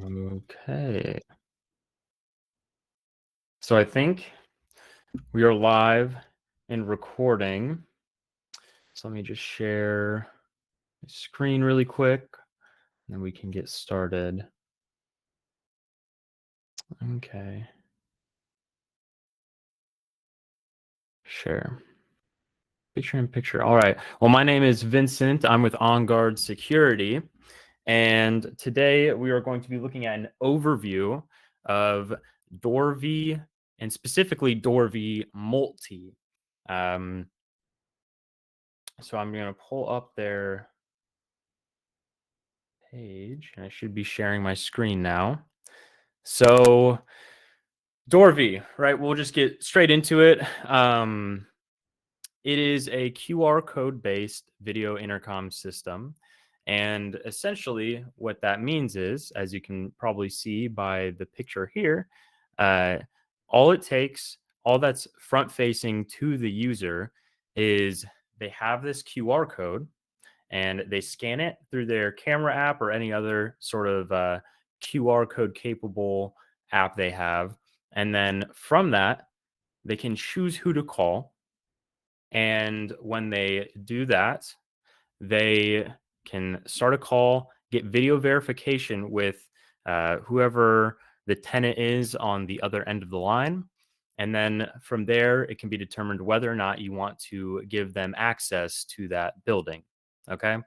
Okay. So I think we are live and recording. So let me just share my screen really quick, and then we can get started. Okay. Share. Picture in picture. All right. Well, my name is Vincent. I'm with OnGuard Security. And today we are going to be looking at an overview of DoorVi and specifically DoorVi Multi. Um, so I'm going to pull up their page, and I should be sharing my screen now. So DoorVi, right? We'll just get straight into it. It is a QR code based video intercom system. And essentially, what that means is, as you can probably see by the picture here, uh, all it takes, all that's front facing to the user is they have this QR code and they scan it through their camera app or any other sort of QR code capable app they have. And then from that, they can choose who to call. And when they do that, they can start a call, get video verification with whoever the tenant is on the other end of the line. And then from there, it can be determined whether or not you want to give them access to that building. Okay.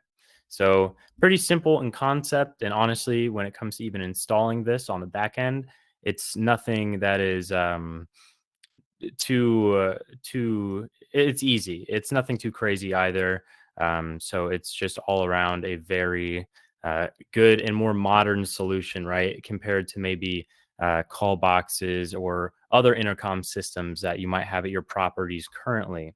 So, pretty simple in concept. And honestly, when it comes to even installing this on the back end, it's nothing that is too it's easy. It's nothing too crazy either. So it's just all around a very good and more modern solution, right? Compared to maybe call boxes or other intercom systems that you might have at your properties currently.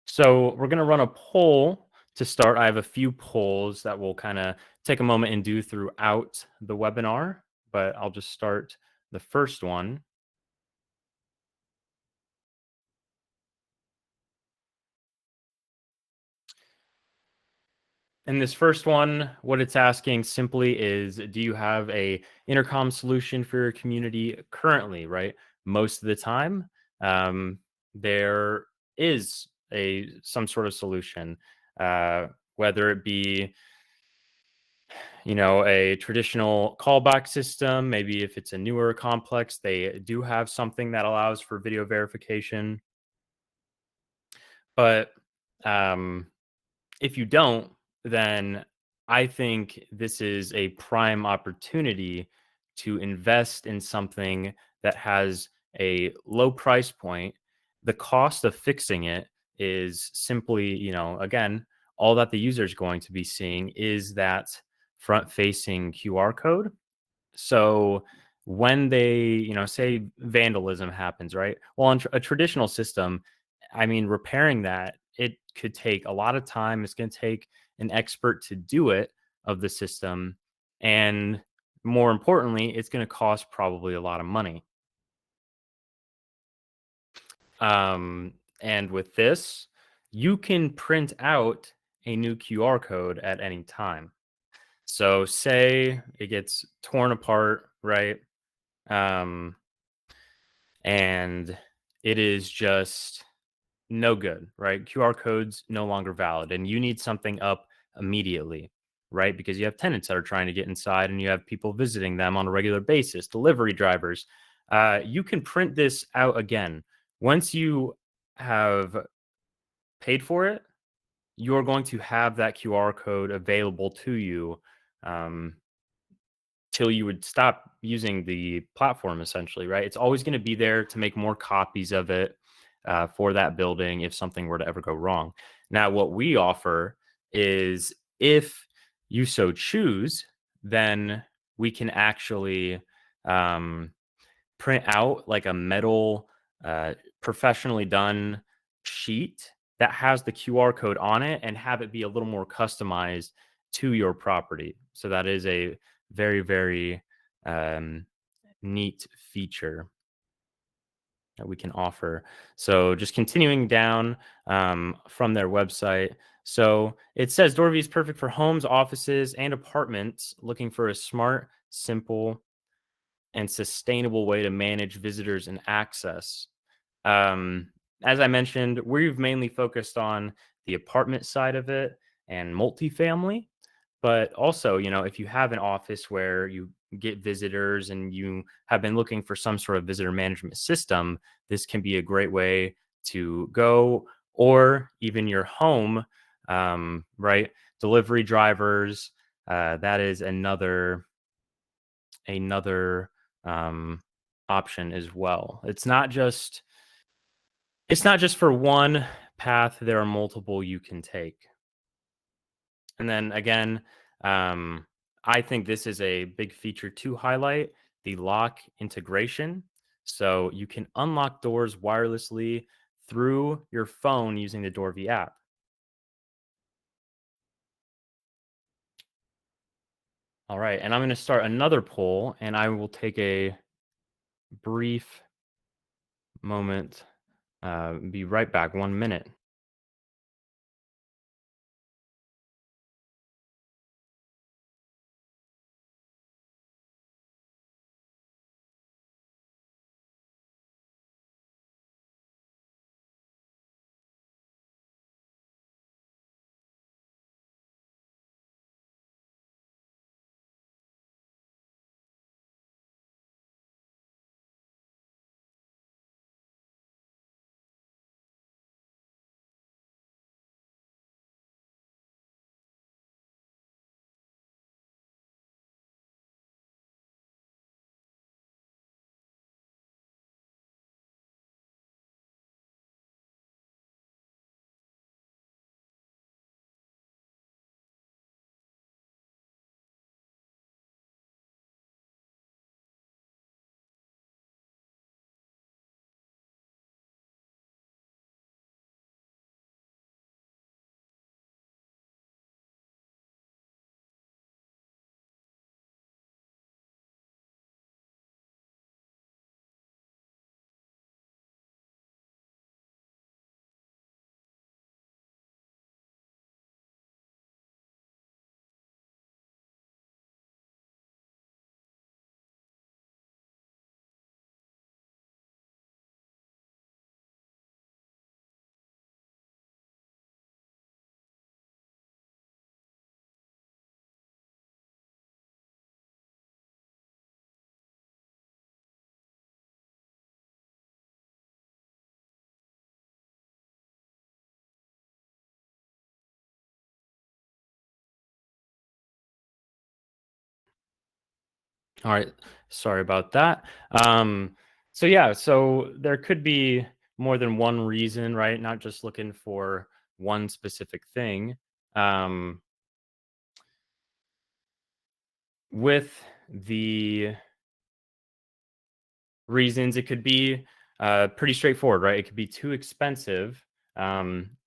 So we're going to run a poll to start. I have a few polls that we'll kind of take a moment and do throughout the webinar, but I'll just start the first one. In this first one, what it's asking simply is, do you have a intercom solution for your community currently, right? Most of the time, there is a some sort of solution, uh, whether it be a traditional callback system. Maybe if it's a newer complex, they do have something that allows for video verification. But um, if you don't, then I think this is a prime opportunity to invest in something that has a low price point. The cost of fixing it is simply, again, all that the user is going to be seeing is that front facing QR code. So when they, say vandalism happens, right? Well, on a traditional system, I mean, repairing that, it could take a lot of time. It's going to take an expert to do it of the system. And more importantly, it's going to cost probably a lot of money. And with this, you can print out a new QR code at any time. So say it gets torn apart, right? Um, and it is just no good, right? QR codes no longer valid, and you need something up immediately, right? Because you have tenants that are trying to get inside, and you have people visiting them on a regular basis, delivery drivers. You can print this out again once you have paid for it. You're going to have that QR code available to you. Um, till you would stop using the platform essentially, right? It's always going to be there to make more copies of it for that building if something were to ever go wrong. Now, what we offer is if you so choose, then we can actually um, print out like a metal, professionally done sheet that has the QR code on it and have it be a little more customized to your property. So that is a very, very um, neat feature that we can offer. So just continuing down from their website. So it says DoorVi is perfect for homes, offices, and apartments looking for a smart, simple, and sustainable way to manage visitors and access. Um, as I mentioned, we've mainly focused on the apartment side of it and multifamily. But also, if you have an office where you get visitors and you have been looking for some sort of visitor management system, this can be a great way to go, or even your home, right? Delivery drivers, that is another um, option as well. It's not just for one path. There are multiple you can take. And then again, um, I think this is a big feature to highlight the lock integration. So you can unlock doors wirelessly through your phone using the DoorV app. All right. And I'm going to start another poll and I will take a brief moment. Be right back. 1 minute. All right. Sorry about that. So there could be more than one reason, right? Not just looking for one specific thing. Um, with the reasons, it could be pretty straightforward, right? It could be too expensive.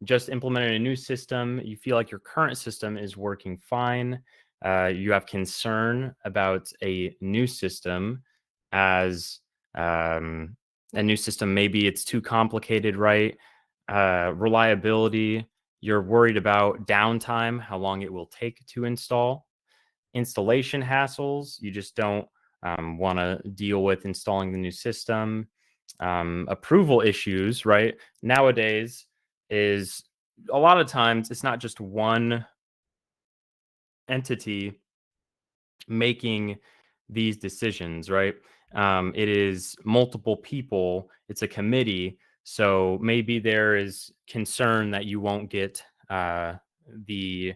Just implementing a new system, you feel like your current system is working fine. You have concern about a new system as a new system. Maybe it's too complicated, right? Reliability, you're worried about downtime, how long it will take to install installation hassles. You just don't want to deal with installing the new system. Approval issues, right? Nowadays is a lot of times it's not just one entity making these decisions, right? It is multiple people, it's a committee. So maybe there is concern that you won't get the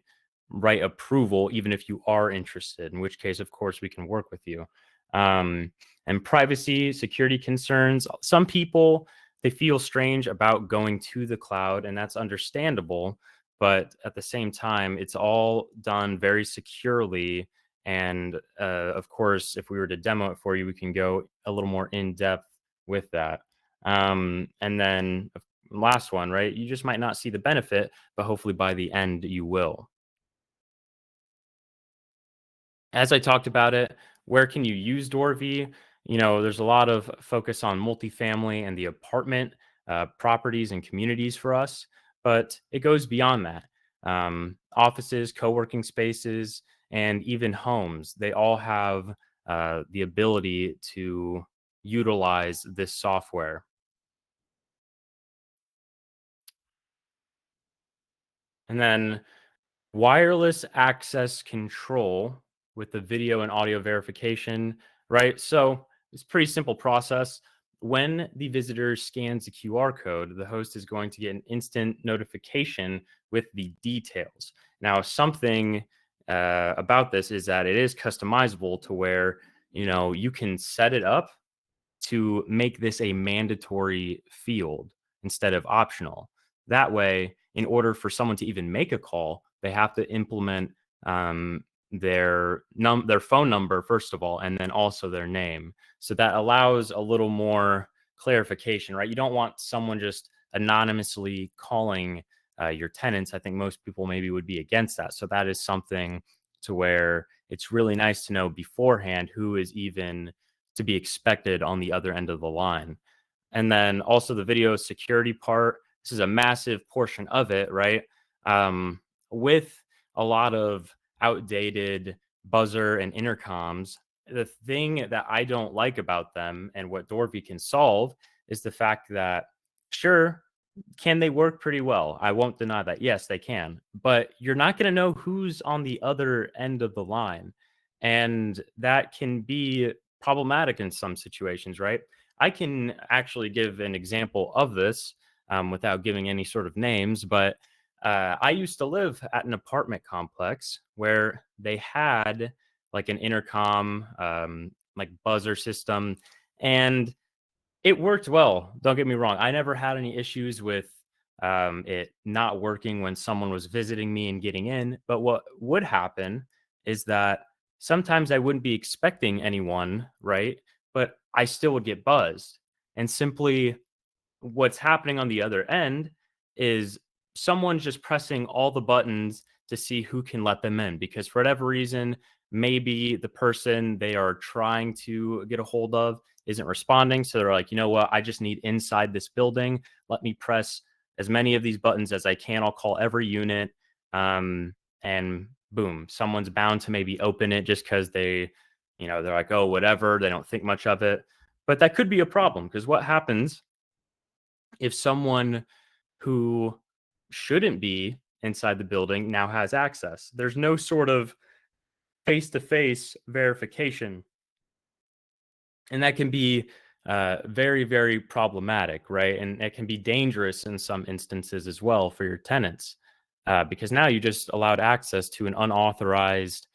right approval, even if you are interested, in which case, of course, we can work with you. Um, and privacy, security concerns. Some people, they feel strange about going to the cloud, and that's understandable. But at the same time, it's all done very securely and of course, if we were to demo it for you, we can go a little more in depth with that. And then last one, right? You just might not see the benefit, but hopefully by the end you will. As I talked about it, where can you use DoorV? There's a lot of focus on multifamily and the apartment properties and communities for us, but it goes beyond that. Offices, co-working spaces, and even homes, they all have the ability to utilize this software. And then wireless access control with the video and audio verification, right? So it's a pretty simple process. When the visitor scans the QR code, the host is going to get an instant notification with the details. Now, something about this is that it is customizable to where you can set it up to make this a mandatory field instead of optional. That way, in order for someone to even make a call, they have to implement their phone number first of all, and then also their name. So that allows a little more clarification, right? You don't want someone just anonymously calling your tenants. I think most people maybe would be against that. So that is something to where it's really nice to know beforehand who is even to be expected on the other end of the line. And then also the video security part. This is a massive portion of it, right? With a lot of outdated buzzer and intercoms, the thing that I don't like about them and what DoorVi can solve is the fact that, sure, can they work pretty well? I won't deny that. Yes, they can. But you're not going to know who's on the other end of the line. And that can be problematic in some situations, right? I can actually give an example of this without giving any sort of names, but I used to live at an apartment complex where they had like an intercom, like buzzer system, and it worked well. Don't get me wrong. I never had any issues with it not working when someone was visiting me and getting in. But what would happen is that sometimes I wouldn't be expecting anyone, right? But I still would get buzzed. And simply what's happening on the other end is someone's just pressing all the buttons to see who can let them in because for whatever reason, maybe the person they are trying to get a hold of isn't responding. So they're like, you know what? I just need inside this building. Let me press as many of these buttons as I can. I'll call every unit. And boom, someone's bound to maybe open it just because they're like, oh, whatever. They don't think much of it. But that could be a problem because what happens if someone who shouldn't be inside the building now has access? There's no sort of face to face verification. And that can be very, very problematic, right? And it can be dangerous in some instances as well for your tenants because now you just allowed access to an unauthorized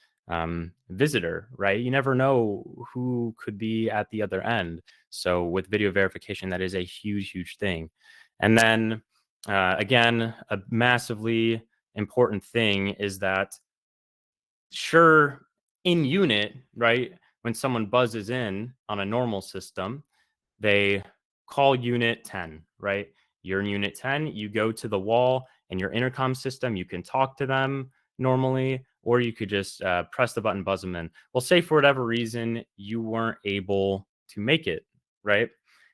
visitor, right? You never know who could be at the other end. So with video verification, that is a huge, huge thing. And then again, a massively important thing is that sure, in unit, right? When someone buzzes in on a normal system, they call unit 10, right? You're in unit 10, you go to the wall and your intercom system, you can talk to them normally, or you could just press the button, buzz them in. Well, say for whatever reason you weren't able to make it, right?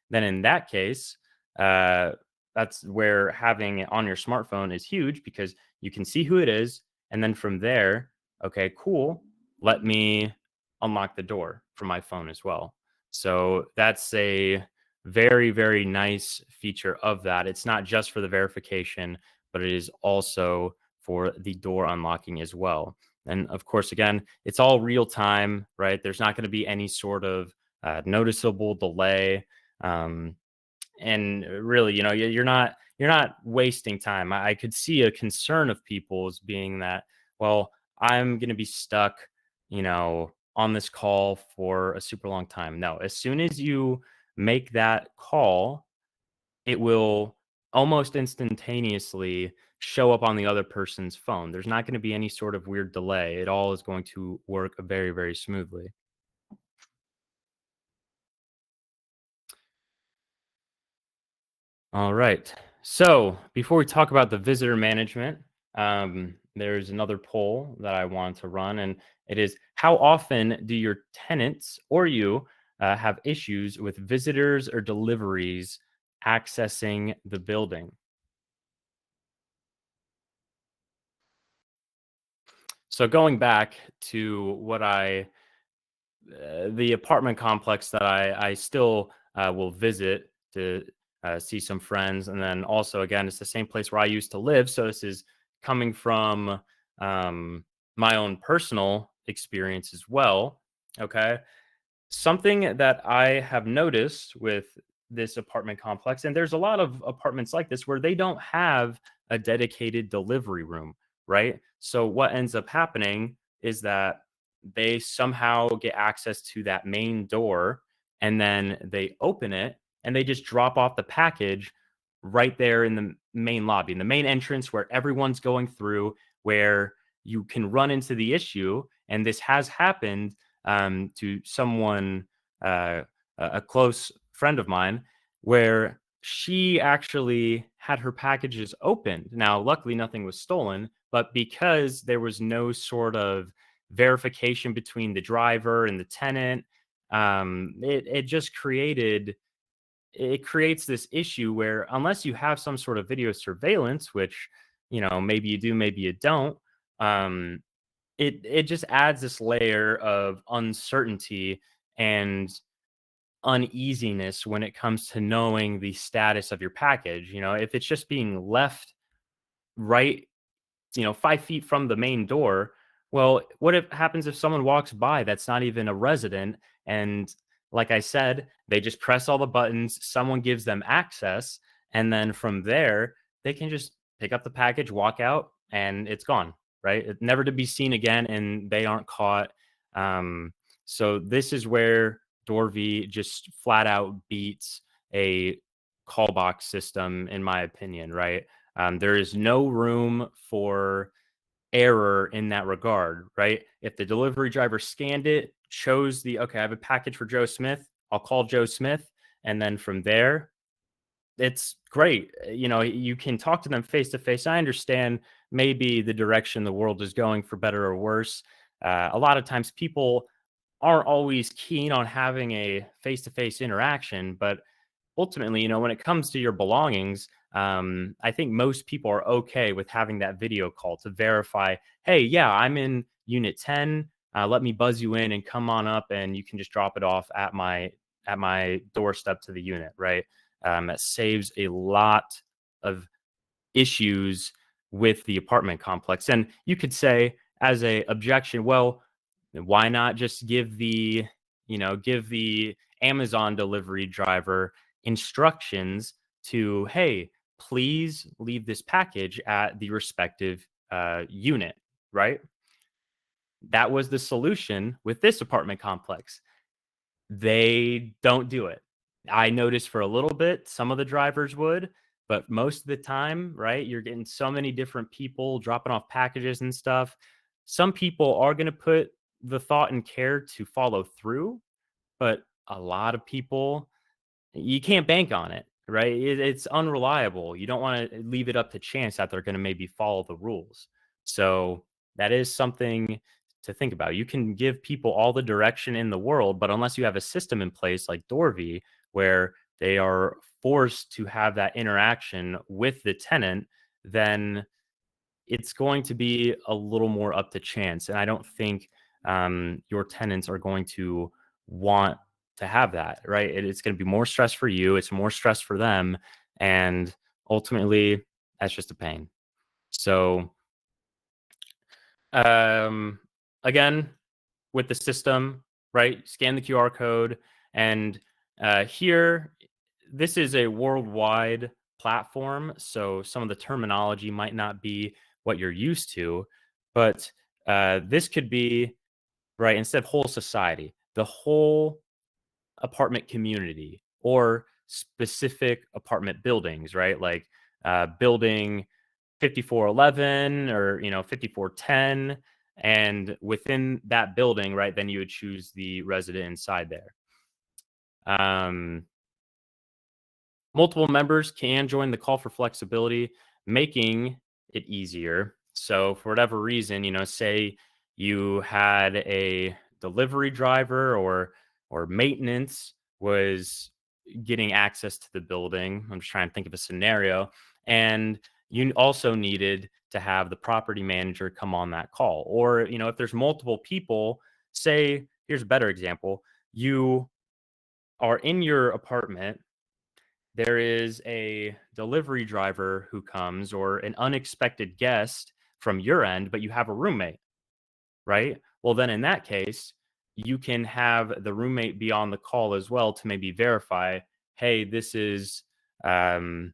Then in that case, uh, that's where having it on your smartphone is huge because you can see who it is. And then from there, okay, cool. Let me unlock the door from my phone as well. So that's a very, very nice feature of that. It's not just for the verification, but it is also for the door unlocking as well. And of course, again, it's all real time, right? There's not going to be any sort of noticeable delay. Um, and really, you're not wasting time. I could see a concern of people's being that, well, I'm going to be stuck, on this call for a super long time. No, as soon as you make that call, it will almost instantaneously show up on the other person's phone. There's not going to be any sort of weird delay. It all is going to work very, very smoothly. All right. So before we talk about the visitor management, there's another poll that I want to run, and it is how often do your tenants or you have issues with visitors or deliveries accessing the building? So going back to the apartment complex that I still will visit to see some friends, and then also again, it's the same place where I used to live. So this is coming from um, my own personal experience as well. Okay, something that I have noticed with this apartment complex, and there's a lot of apartments like this where they don't have a dedicated delivery room, right? So what ends up happening is that they somehow get access to that main door and then they open it and they just drop off the package right there in the main lobby, in the main entrance where everyone's going through, where you can run into the issue. And this has happened to someone, uh, a close friend of mine, where she actually had her packages opened. Now, luckily, nothing was stolen, but because there was no sort of verification between the driver and the tenant, it just creates this issue where unless you have some sort of video surveillance, which maybe you do, maybe you don't. Um, it just adds this layer of uncertainty and uneasiness when it comes to knowing the status of your package. If it's just being left right 5 feet from the main door. Well, what if happens if someone walks by that's not even a resident and like I said, they just press all the buttons, someone gives them access, and then from there, they can just pick up the package, walk out, and it's gone, right? Never to be seen again, and they aren't caught. Um, so this is where DoorVi just flat out beats a call box system, in my opinion, right? There is no room for error in that regard, right? If the delivery driver scanned it, chose okay, I have a package for Joe Smith, I'll call Joe Smith. And then from there, it's great. You can talk to them face to face. I understand maybe the direction the world is going for better or worse. A lot of times people aren't always keen on having a face to face interaction, but ultimately, when it comes to your belongings, I think most people are okay with having that video call to verify, hey, yeah, I'm in unit 10. Let me buzz you in and come on up, and you can just drop it off at my doorstep to the unit, right? That saves a lot of issues with the apartment complex. And you could say, as a objection, well, why not just give the Amazon delivery driver instructions to, hey, please leave this package at the respective unit, right? That was the solution with this apartment complex. They don't do it. I noticed for a little bit, some of the drivers would, but most of the time, right, you're getting so many different people dropping off packages and stuff. Some people are going to put the thought and care to follow through, but a lot of people, you can't bank on it, right? It's unreliable. You don't want to leave it up to chance that they're going to maybe follow the rules. So that is something to think about. You can give people all the direction in the world, but unless you have a system in place like DoorVi, where they are forced to have that interaction with the tenant, then it's going to be a little more up to chance. And I don't think your tenants are going to want to have that, right? It's going to be more stress for you, it's more stress for them. And ultimately, that's just a pain. So, um, again, with the system, right? Scan the QR code. And here, this is a worldwide platform. So some of the terminology might not be what you're used to, but this could be, right, instead of whole society, the whole apartment community or specific apartment buildings, right? Like building 5411 or 5410, and within that building, right, then you would choose the resident inside there. um Multiple members can join the call for flexibility, making it easier. So for whatever reason, say you had a delivery driver or maintenance was getting access to the building. I'm just trying to think of a scenario. And you also needed to have the property manager come on that call. Or, if there's multiple people, say, here's a better example. You are in your apartment, there is a delivery driver who comes or an unexpected guest from your end, but you have a roommate, right? Well, then in that case, you can have the roommate be on the call as well to maybe verify, hey, um,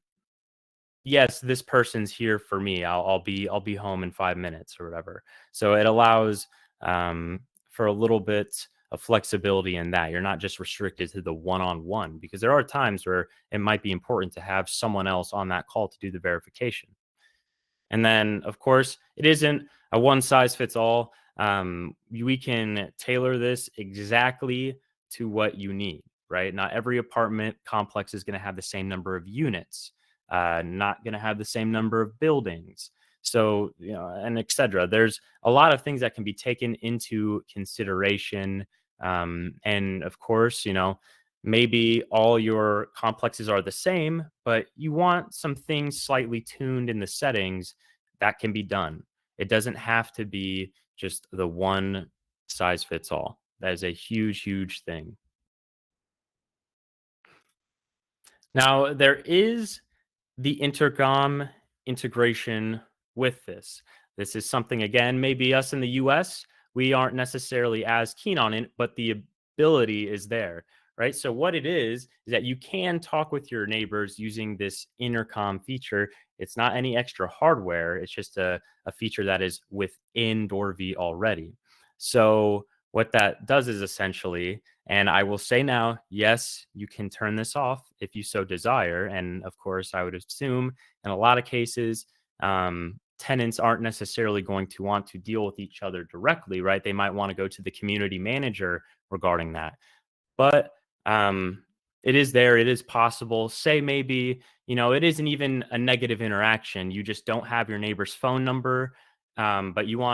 yes, this person's here for me. I'll be home in 5 minutes or whatever. So it allows for a little bit of flexibility in that. You're not just restricted to the one-on-one because there are times where it might be important to have someone else on that call to do the verification. And then, of course, it isn't a one size fits all. We can tailor this exactly to what you need, right? Not every apartment complex is going to have the same number of units, not going to have the same number of buildings. So, and et cetera. There's a lot of things that can be taken into consideration. And of course, maybe all your complexes are the same, but you want some things slightly tuned in the settings that can be done. It doesn't have to be just the one size fits all. That is a huge, huge thing. Now, there is the intercom integration with this. This is something, again, maybe us in the US, we aren't necessarily as keen on it, but the ability is there, right? So, what it is that you can talk with your neighbors using this intercom feature. It's not any extra hardware, it's just a feature that is within DoorVi already. So, what that does is essentially, and I will say now, yes, you can turn this off if you so desire. And of course, I would assume in a lot of cases, tenants aren't necessarily going to want to deal with each other directly, right? They might want to go to the community manager regarding that. But it is there, it is possible. Say maybe, it isn't even a negative interaction. You just don't have your neighbor's phone number, but you just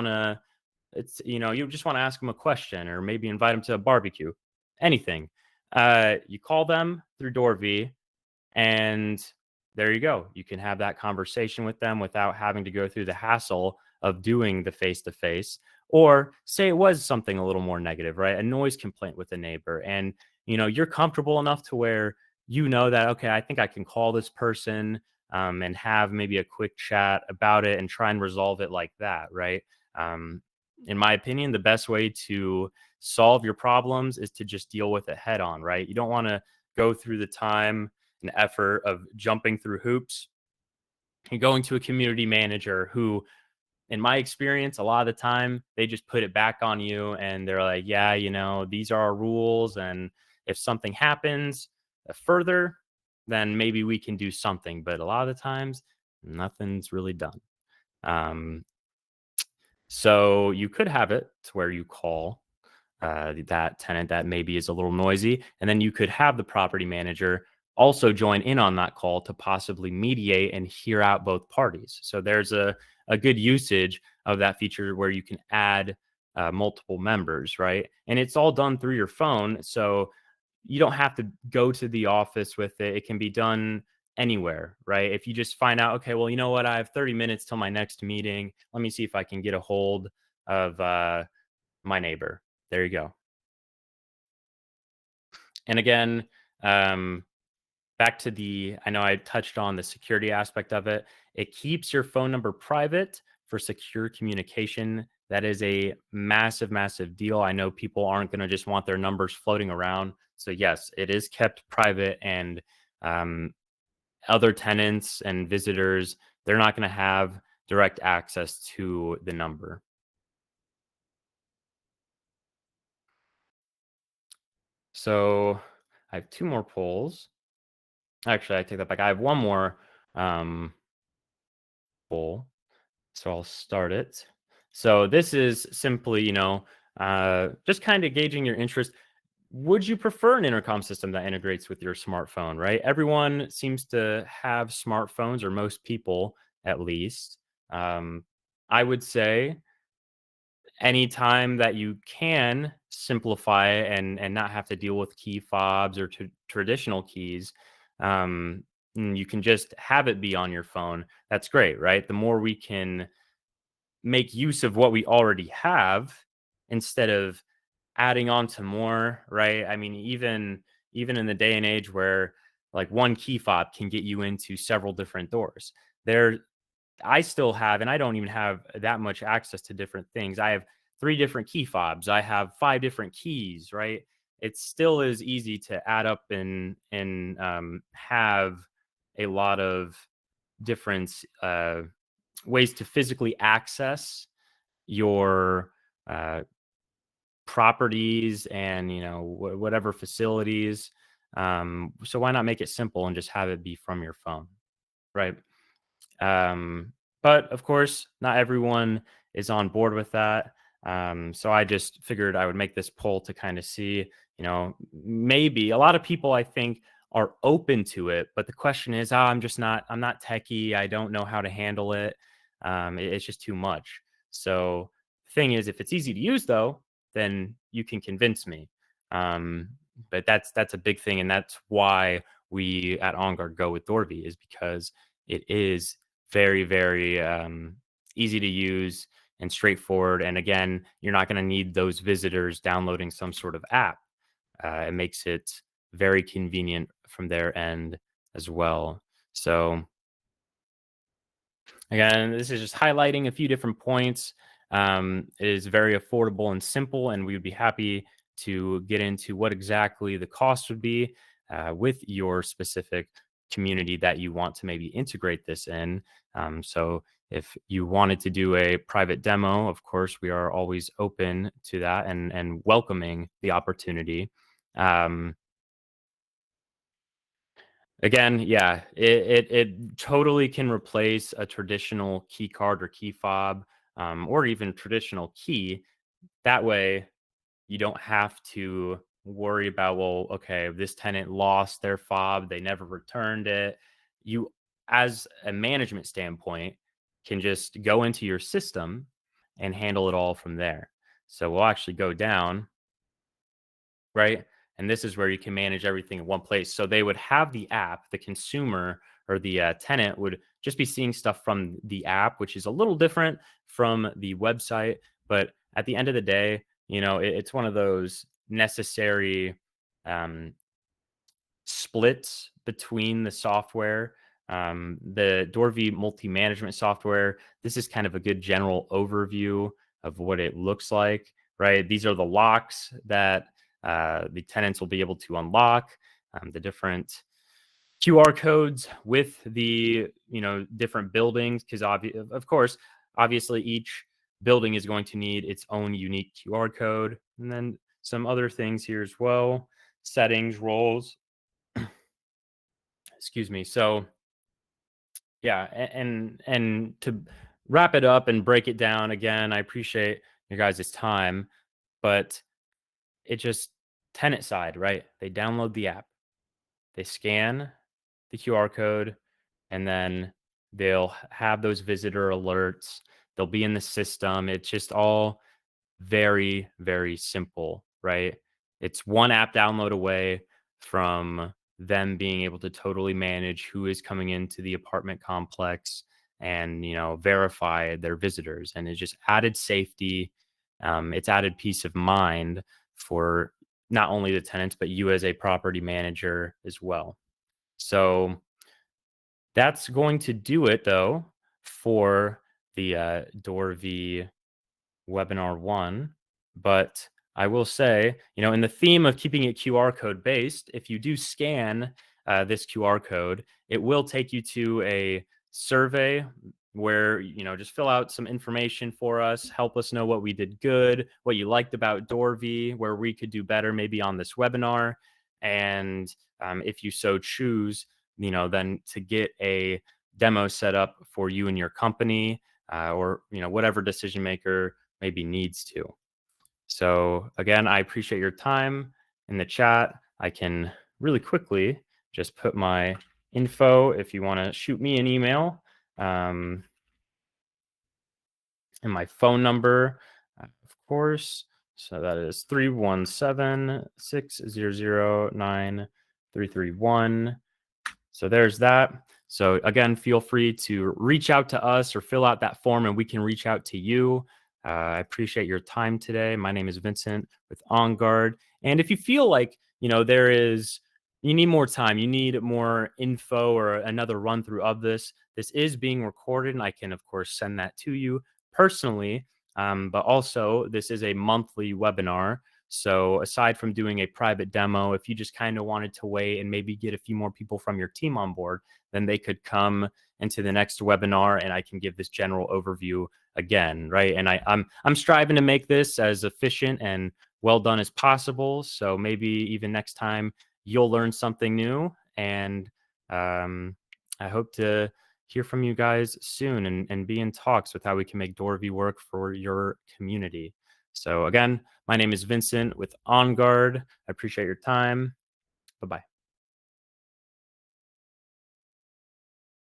want to ask them a question or maybe invite them to a barbecue, anything. You call them through DoorV, and there you go. You can have that conversation with them without having to go through the hassle of doing the face to face. Or say it was something a little more negative, right? A noise complaint with a neighbor. And, you're comfortable enough to where that, okay, I think I can call this person and have maybe a quick chat about it and try and resolve it like that, right? Um, in my opinion, the best way to solve your problems is to just deal with it head on, right? You don't want to go through the time and effort of jumping through hoops and going to a community manager who, in my experience, a lot of the time they just put it back on you and they're like, yeah, these are our rules. And if something happens further, then maybe we can do something. But a lot of the times, nothing's really done. Um, so you could have it to where you call that tenant that maybe is a little noisy. And then you could have the property manager also join in on that call to possibly mediate and hear out both parties. So there's a good usage of that feature where you can add multiple members, right? And it's all done through your phone. So you don't have to go to the office with it. It can be done anywhere, right? If you just find out, okay, well, you know what? I have 30 minutes till my next meeting. Let me see if I can get a hold of my neighbor. There you go. And again, um, back to I know I touched on the security aspect of it. It keeps your phone number private for secure communication. That is a massive, massive deal. I know people aren't going to just want their numbers floating around. So, yes, it is kept private, and um, other tenants and visitors, they're not going to have direct access to the number. So, I have two more polls. Actually, I take that back. I have one more um, poll. So I'll start it. So this is simply, just kind of gauging your interest. Would you prefer an intercom system that integrates with your smartphone, right? Everyone seems to have smartphones, or most people at least. Um, I would say anytime that you can simplify it and not have to deal with key fobs or traditional keys, um, and you can just have it be on your phone, that's great, right? The more we can make use of what we already have instead of adding on to more, right? I mean, even in the day and age where like one key fob can get you into several different doors. There I still have, and I don't even have that much access to different things. I have 3 different key fobs. I have 5 different keys, right? It still is easy to add up and have a lot of different ways to physically access your uh, properties and whatever facilities. So why not make it simple and just have it be from your phone, right? But of course, not everyone is on board with that. So I just figured I would make this poll to kind of see, maybe a lot of people I think are open to it, but the question is, I'm not techie. I don't know how to handle it. It's just too much. So the thing is, if it's easy to use though, then you can convince me. Um, but that's a big thing. And that's why we at OnGuard go with DoorVi is because it is very, very easy to use and straightforward. And again, you're not going to need those visitors downloading some sort of app. It makes it very convenient from their end as well. So again, this is just highlighting a few different points. It is very affordable and simple, and we would be happy to get into what exactly the cost would be with your specific community that you want to maybe integrate this in. So, if you wanted to do a private demo, of course, we are always open to that and welcoming the opportunity. Um, Again, yeah, it totally can replace a traditional key card or key fob, or even traditional key. That way, you don't have to worry about, well, okay, this tenant lost their fob, they never returned it. You, as a management standpoint, can just go into your system and handle it all from there. So we'll actually go down, right? And this is where you can manage everything in one place. So they would have the app, the consumer or the tenant would just be seeing stuff from the app, which is a little different from the website. But at the end of the day, it's one of those necessary um, splits between the software. The DoorVi multi-management software, this is kind of a good general overview of what it looks like, right? These are the locks that the tenants will be able to unlock, the different QR codes with the, different buildings, because of course, obviously each building is going to need its own unique QR code. And then some other things here as well, settings, roles, excuse me. So yeah, and to wrap it up and break it down again, I appreciate your guys' time, but it just tenant side, right? They download the app, they scan the QR code, and then they'll have those visitor alerts. They'll be in the system. It's just all very, very simple, right? It's one app download away from them being able to totally manage who is coming into the apartment complex and, verify their visitors. And it's just added safety. It's added peace of mind for not only the tenants, but you as a property manager as well. So that's going to do it, though, for the DoorV webinar one. But I will say, in the theme of keeping it QR code based, if you do scan this QR code, it will take you to a survey where, just fill out some information for us, help us know what we did good, what you liked about DoorV, where we could do better maybe on this webinar. And if you so choose, then to get a demo set up for you and your company, or, whatever decision maker maybe needs to. So again, I appreciate your time in the chat. I can really quickly just put my info if you want to shoot me an email, and my phone number, of course. So that is 317 600 9331. So there's that. So again, feel free to reach out to us or fill out that form and we can reach out to you. I appreciate your time today. My name is Vincent with OnGuard. And if you feel like, you need more time, you need more info or another run through of this is being recorded. And I can, of course, send that to you personally. But also, this is a monthly webinar. So, aside from doing a private demo, if you just kind of wanted to wait and maybe get a few more people from your team on board, then they could come into the next webinar and I can give this general overview again, right? And I'm striving to make this as efficient and well done as possible. So maybe even next time you'll learn something new. And um, I hope to hear from you guys soon and be in talks with how we can make DoorVi work for your community. So again, my name is Vincent with OnGuard. I appreciate your time. Bye bye.